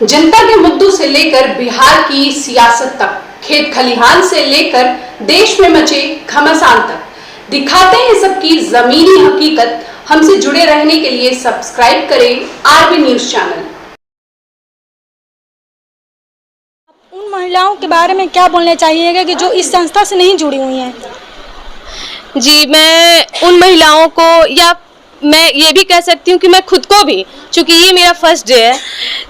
जनता के मुद्दों से लेकर बिहार की सियासत तक, खेत खलिहान से लेकर देश में मचे घमासान तक दिखाते हैं सबकी जमीनी हकीकत। हमसे जुड़े रहने के लिए सब्सक्राइब करें आरबी न्यूज चैनल। उन महिलाओं के बारे में क्या बोलना चाहिएगा कि जो इस संस्था से नहीं जुड़ी हुई हैं? जी, मैं उन महिलाओं को, या मैं ये भी कह सकती हूँ कि मैं खुद को भी, चूँकि ये मेरा फर्स्ट डे है,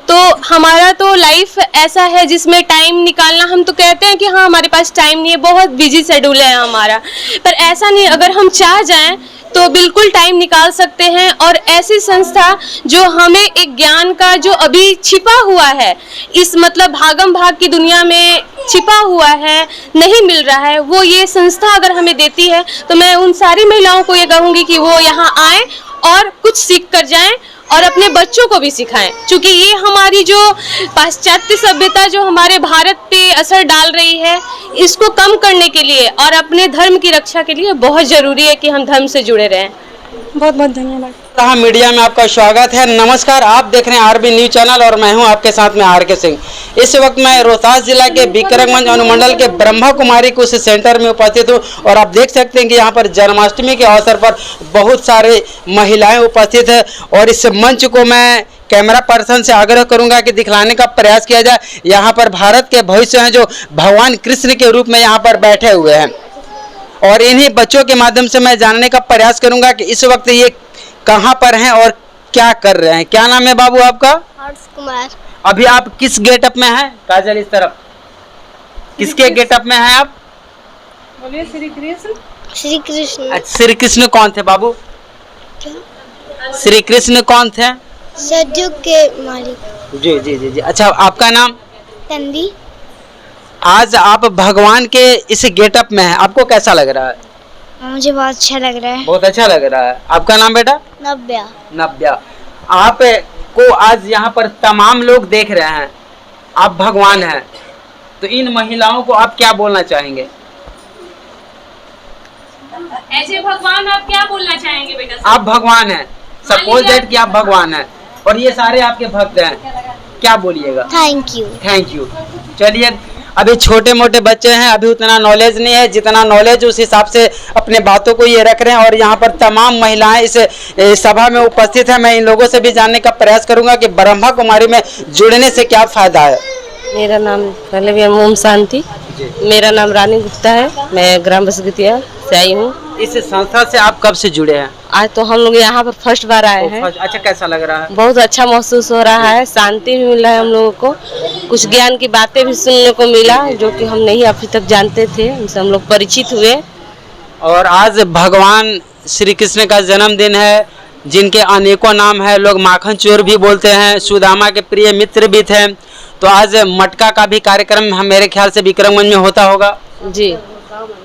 तो हमारा तो लाइफ ऐसा है जिसमें टाइम निकालना, हम तो कहते हैं कि हाँ हमारे पास टाइम नहीं है, बहुत बिजी शेड्यूल है हमारा, पर ऐसा नहीं, अगर हम चाह जाएं तो बिल्कुल टाइम निकाल सकते हैं। और ऐसी संस्था जो हमें एक ज्ञान का जो अभी छिपा हुआ है, इस मतलब भागम भाग की दुनिया में छिपा हुआ है, नहीं मिल रहा है, वो ये संस्था अगर हमें देती है तो मैं उन सारी महिलाओं को ये कहूँगी कि वो यहाँ आएँ और कुछ सीख कर जाएं और अपने बच्चों को भी सिखाएं, क्योंकि ये हमारी जो पाश्चात्य सभ्यता जो हमारे भारत पे असर डाल रही है, इसको कम करने के लिए और अपने धर्म की रक्षा के लिए बहुत ज़रूरी है कि हम धर्म से जुड़े रहें। बहुत बहुत धन्यवाद। मीडिया में आपका स्वागत है। नमस्कार, आप देख रहे हैं आरबी न्यूज चैनल और मैं हूं आपके साथ में आर के सिंह। इस वक्त मैं रोहतास जिला के विक्रमगंज अनुमंडल के ब्रह्मा कुमारी कुछ सेंटर में उपस्थित हूं और आप देख सकते हैं कि यहां पर जन्माष्टमी के अवसर पर बहुत सारे महिलाएं उपस्थित है और इस मंच को मैं कैमरा पर्सन से आग्रह करूंगा कि दिखलाने का प्रयास किया जाए। यहाँ पर भारत के भविष्य हैं जो भगवान कृष्ण के रूप में यहाँ पर बैठे हुए हैं और इन्हीं बच्चों के माध्यम से मैं जानने का प्रयास करूंगा कि इस वक्त ये कहाँ पर हैं और क्या कर रहे हैं। क्या नाम है बाबू आपका? हर्ष कुमार। अभी आप किस गेटअप में हैं? काजल इस तरफ, किसके गेटअप में हैं आप? बोलिए। श्री कृष्ण। श्री कृष्ण। श्री कृष्ण कौन थे बाबू? श्री कृष्ण कौन थे? सतयुग के मालिक। जी जी जी जी। अच्छा, आपका नाम? तंदी। आज आप भगवान के इस गेटअप में हैं, आपको कैसा लग रहा है? मुझे बहुत अच्छा लग रहा है। बहुत अच्छा लग रहा है। आपका नाम बेटा? नव्या। नव्या। आप को आज यहाँ पर तमाम लोग देख रहे हैं, आप भगवान हैं, तो इन महिलाओं को आप क्या बोलना चाहेंगे? ऐसे भगवान आप क्या बोलना चाहेंगे बेटा? आप भगवान हैं, सपोज दैट कि आप भगवान हैं और ये सारे आपके भक्त हैं, क्या बोलिएगा? Thank you. Thank you. चलिए, अभी छोटे मोटे बच्चे हैं, अभी उतना नॉलेज नहीं है, जितना नॉलेज उस हिसाब से अपने बातों को ये रख रहे हैं और यहाँ पर तमाम महिलाएं इस सभा में उपस्थित हैं। मैं इन लोगों से भी जानने का प्रयास करूंगा कि ब्रह्मा कुमारी में जुड़ने से क्या फायदा है। मेरा नाम पहले भी ओम शांति, मेरा नाम रानी गुप्ता है, मैं ग्राम बसगतिया से आई हूँ। इस संस्था से आप कब से जुड़े हैं? आज तो हम लोग यहाँ पर फर्स्ट बार आए हैं। अच्छा, कैसा लग रहा है? बहुत अच्छा महसूस हो रहा है, शांति भी मिला है हम लोगों को, कुछ ज्ञान की बातें भी सुनने को मिला जो कि हम नहीं अभी तक जानते थे, उनसे हम लोग परिचित हुए। और आज भगवान श्री कृष्ण का जन्मदिन है, जिनके अनेकों नाम है, लोग माखन चोर भी बोलते हैं, सुदामा के प्रिय मित्र भी थे। तो आज मटका का भी कार्यक्रम हम मेरे ख्याल से विक्रमगंज में होता होगा। जी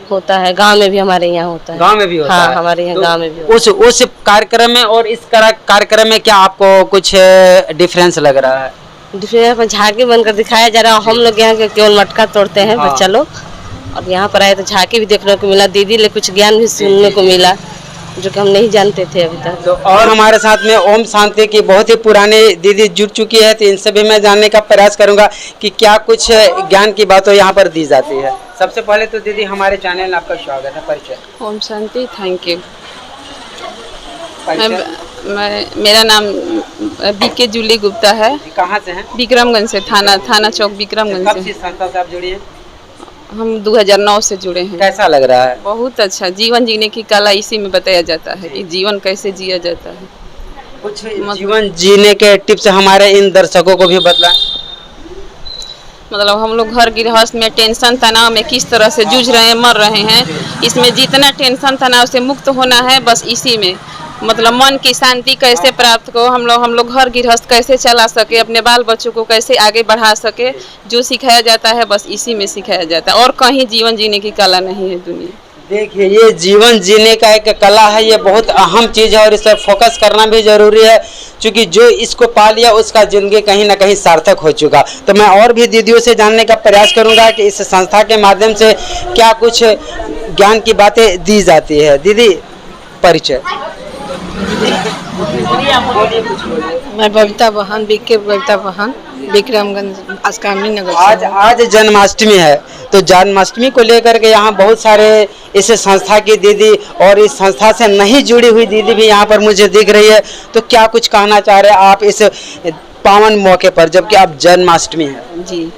होता है, गांव में भी हमारे यहाँ होता है। गांव में भी होता है? हमारे यहाँ तो गांव में भी होता है। उस कार्यक्रम में और इस कार्यक्रम में क्या आपको कुछ डिफरेंस लग रहा है? डिफरेंस झांकी बनकर दिखाया जा रहा है। हम लोग यहाँ के केवल मटका तोड़ते हैं बच्चा लोग, और यहाँ पर आए तो झांकी भी देखने को मिला, दीदी ले कुछ ज्ञान भी सुनने को मिला जो कि हम नहीं जानते थे अभी तक। तो और हमारे साथ में ओम शांति की बहुत ही पुरानी दीदी जुड़ चुकी है, तो इनसे भी मैं जानने का प्रयास करूंगा कि क्या कुछ ज्ञान की बातें यहाँ पर दी जाती है। सबसे पहले तो दीदी हमारे चैनल में आपका स्वागत है, परिचय। Om Shanti, thank you. मेरा नाम बीके जूली गुप्ता है। कहाँ से हैं? विक्रमगंज से, थाना चौक विक्रमगंज से। कब से संस्था से आप जुड़ी हैं? हम 2009 से जुड़े हैं। कैसा लग रहा है? बहुत अच्छा। जीवन जीने की कला इसी में बताया जाता है कि जीवन कैसे जिया जाता है। कुछ जीवन जीने के टिप्स हमारे इन दर्शकों को भी बतलाएं। मतलब हम लोग घर गृहस्थ में टेंशन तनाव में किस तरह से जूझ रहे हैं, मर रहे हैं, इसमें जितना टेंशन तनाव से मुक्त होना है, बस इसी में मतलब मन की शांति कैसे प्राप्त को हम लोग घर गृहस्थ कैसे चला सके, अपने बाल बच्चों को कैसे आगे बढ़ा सके, जो सिखाया जाता है बस इसी में सिखाया जाता है। और कहीं जीवन जीने की कला नहीं है दुनिया। देखिए, ये जीवन जीने का एक कला है, ये बहुत अहम चीज़ है और इस पर फोकस करना भी जरूरी है, क्योंकि जो इसको पा लिया उसका जिंदगी कहीं ना कहीं सार्थक हो चुका। तो मैं और भी दीदियों से जानने का प्रयास करूंगा कि इस संस्था के माध्यम से क्या कुछ ज्ञान की बातें दी जाती है। दीदी, परिचय। मैं बबीता बहन बीके बबीता बहन विक्रमगंज अस्कामी नगर से आज हूँ। आज जन्माष्टमी है, तो जन्माष्टमी को लेकर के यहाँ बहुत सारे इस संस्था की दीदी और इस संस्था से नहीं जुड़ी हुई दीदी भी यहाँ पर मुझे दिख रही है। तो क्या कुछ कहना चाह रहे हैं आप इस पावन मौके पर, जबकि अब जन्माष्टमी है? जी,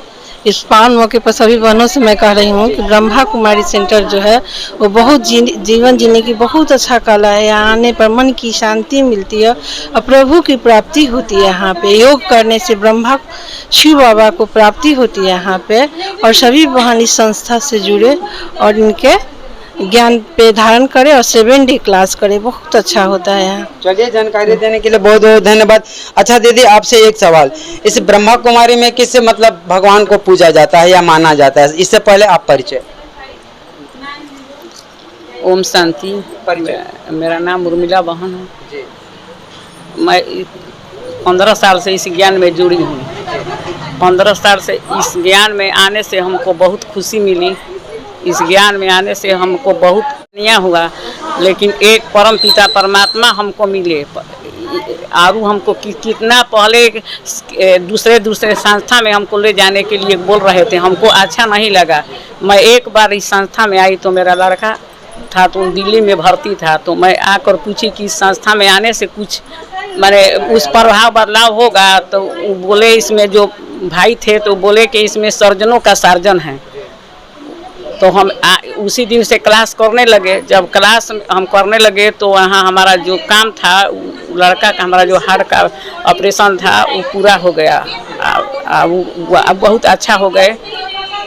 इस पावन मौके पर सभी बहनों से मैं कह रही हूँ कि ब्रह्मा कुमारी सेंटर जो है वो बहुत जीवन जीने की बहुत अच्छा कला है। यहाँ आने पर मन की शांति मिलती है और प्रभु की प्राप्ति होती है। यहाँ पे योग करने से ब्रह्मा शिव बाबा को प्राप्ति होती है यहाँ पे। और सभी बहन इस संस्था से जुड़े और इनके ज्ञान पे धारण करे और 7 डे क्लास करे, बहुत अच्छा होता है यहाँ। चलिए, जानकारी देने के लिए बहुत बहुत धन्यवाद। अच्छा दीदी, आपसे एक सवाल, इस ब्रह्मा कुमारी में किस मतलब भगवान को पूजा जाता है या माना जाता है? इससे पहले आप परिचय। ओम शांति। मेरा नाम उर्मिला बहन है। मैं 15 साल से इस ज्ञान में जुड़ी हूँ। 15 साल से इस ज्ञान में आने से हमको बहुत खुशी मिली। इस ज्ञान में आने से हमको बहुत नया हुआ, लेकिन एक परम पिता परमात्मा हमको मिले। आरू हमको कितना पहले दूसरे संस्था में हमको ले जाने के लिए बोल रहे थे, हमको अच्छा नहीं लगा। मैं एक बार इस संस्था में आई तो मेरा लड़का था तो दिल्ली में भर्ती था, तो मैं आकर पूछी कि इस संस्था में आने से कुछ माने उस प्रभाव बदलाव होगा। तो वो बोले, इसमें जो भाई थे तो बोले कि इसमें सर्जनों का सर्जन है। तो हम उसी दिन से क्लास करने लगे। जब क्लास हम करने लगे तो वहाँ हमारा जो काम था, लड़का का हमारा जो हार्ट का ऑपरेशन था वो पूरा हो गया। अब बहुत अच्छा हो गए।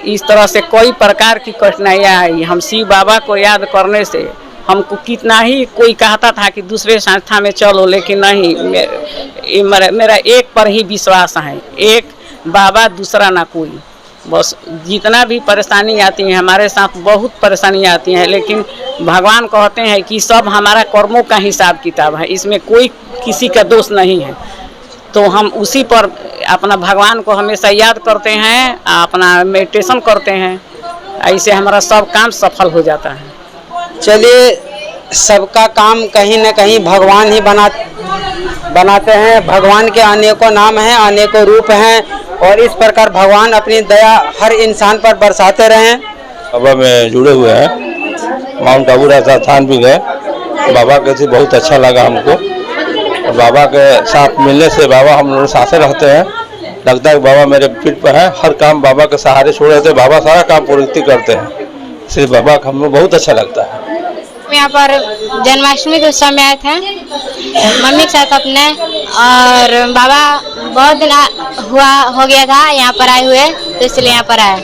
इस तरह से कोई प्रकार की कठिनाइयाँ आई। हम शिव बाबा को याद करने से हमको कितना ही कोई कहता था कि दूसरे संस्था में चलो, लेकिन नहीं, मेरा एक पर ही विश्वास है, एक बाबा दूसरा ना कोई। बस जितना भी परेशानी आती है हमारे साथ, बहुत परेशानियाँ आती हैं, लेकिन भगवान कहते हैं कि सब हमारा कर्मों का हिसाब किताब है, इसमें कोई किसी का दोष नहीं है। तो हम उसी पर अपना भगवान को हमेशा याद करते हैं, अपना मेडिटेशन करते हैं, ऐसे हमारा सब काम सफल हो जाता है। चलिए, सबका काम कहीं न कहीं भगवान ही बनाते हैं। भगवान के अनेकों नाम हैं, अनेकों रूप हैं, और इस प्रकार भगवान अपनी दया हर इंसान पर बरसाते रहें। बाबा में जुड़े हुए हैं, माउंट आबू राजस्थान भी गए। बाबा के से बहुत अच्छा लगा हमको, और बाबा के साथ मिलने से बाबा हम लोग साथ रहते हैं। लगता है कि बाबा मेरे पीठ पर हैं, हर काम बाबा के सहारे छोड़ देते हैं, बाबा सारा काम पूर्ति करते हैं, इसलिए बाबा का हमें बहुत अच्छा लगता है। यहाँ पर जन्माष्टमी के उत्सव में आए थे मम्मी के साथ अपने, और बाबा बहुत दिन हो गया था यहाँ पर आए हुए, तो इसलिए यहाँ पर आए।